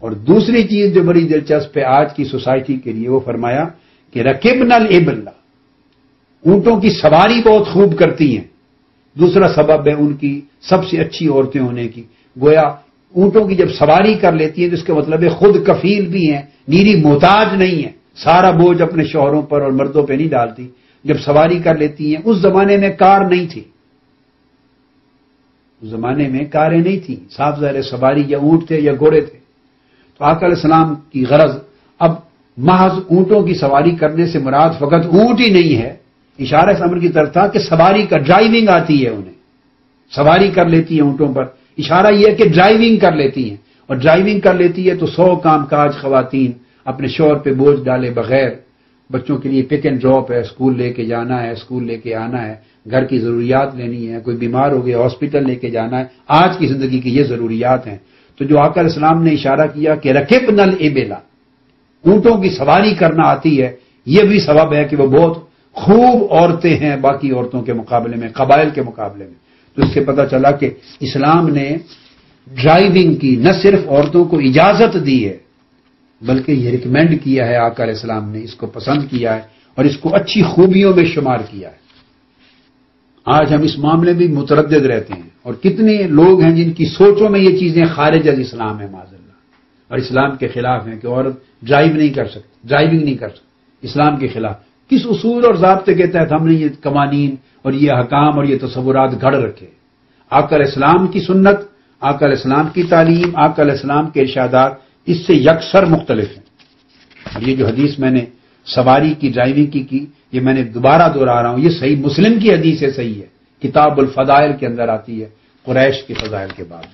اور دوسری چیز جو بڑی دلچسپ ہے آج کی سوسائٹی کے لیے، وہ فرمایا کہ رکبنا الابل، اونٹوں کی سواری بہت خوب کرتی ہیں۔ دوسرا سبب ہے ان کی سب سے اچھی عورتیں ہونے کی۔ گویا اونٹوں کی جب سواری کر لیتی ہیں تو اس کا مطلب ہے خود کفیل بھی ہیں، نیری محتاج نہیں ہے، سارا بوجھ اپنے شوہروں پر اور مردوں پہ نہیں ڈالتی، جب سواری کر لیتی ہیں۔ اس زمانے میں کار نہیں تھی، اس زمانے میں کاریں نہیں تھیں، صاف ظاہر سواری یا اونٹ تھے یا گھوڑے تھے۔ تو آقا علیہ السلام کی غرض اب محض اونٹوں کی سواری کرنے سے مراد فقط اونٹ ہی نہیں ہے، اشارہ اس امر کی طرف تھا کہ سواری کا ڈرائیونگ آتی ہے انہیں، سواری کر لیتی ہے اونٹوں پر۔ اشارہ یہ ہے کہ ڈرائیونگ کر لیتی ہیں، اور ڈرائیونگ کر لیتی ہے تو 100 کام کاج خواتین اپنے شوہر پہ بوجھ ڈالے بغیر، بچوں کے لیے پک اینڈ ڈراپ ہے، اسکول لے کے جانا ہے، اسکول لے کے آنا ہے، گھر کی ضروریات لینی ہے، کوئی بیمار ہو گیا ہاسپٹل لے کے جانا ہے، آج کی زندگی کی یہ ضروریات ہیں۔ تو جو آقا علیہ السلام نے اشارہ کیا کہ رکبنا الابل، اونٹوں کی سواری کرنا آتی ہے، یہ بھی سبب ہے کہ وہ بہت خوب عورتیں ہیں باقی عورتوں کے مقابلے میں، قبائل کے مقابلے میں۔ تو اس سے پتہ چلا کہ اسلام نے ڈرائیونگ کی نہ صرف عورتوں کو اجازت دی ہے، بلکہ یہ ریکمینڈ کیا ہے، آقا علیہ السلام نے اس کو پسند کیا ہے اور اس کو اچھی خوبیوں میں شمار کیا ہے۔ آج ہم اس معاملے میں متردد رہتے ہیں، اور کتنے لوگ ہیں جن کی سوچوں میں یہ چیزیں خارج از اسلام ہے معاذ اللہ، اور اسلام کے خلاف ہیں کہ عورت ڈرائیو نہیں کر سکتی، ڈرائیونگ نہیں کر سکتی، اسلام کے خلاف۔ کس اصول اور ضابطے کے تحت ہم نے یہ قوانین اور یہ احکام اور یہ تصورات گھڑ رکھے؟ آقا علیہ السلام کی سنت، آقا علیہ السلام کی تعلیم، آقا علیہ السلام کے ارشادات اس سے یکسر مختلف ہیں۔ اور یہ جو حدیث میں نے سواری کی ڈرائیونگ کی یہ میں نے دوبارہ دہرا رہا ہوں، یہ صحیح مسلم کی حدیث ہے، صحیح ہے، کتاب الفضائل کے اندر آتی ہے، قریش کے فضائل کے بعد۔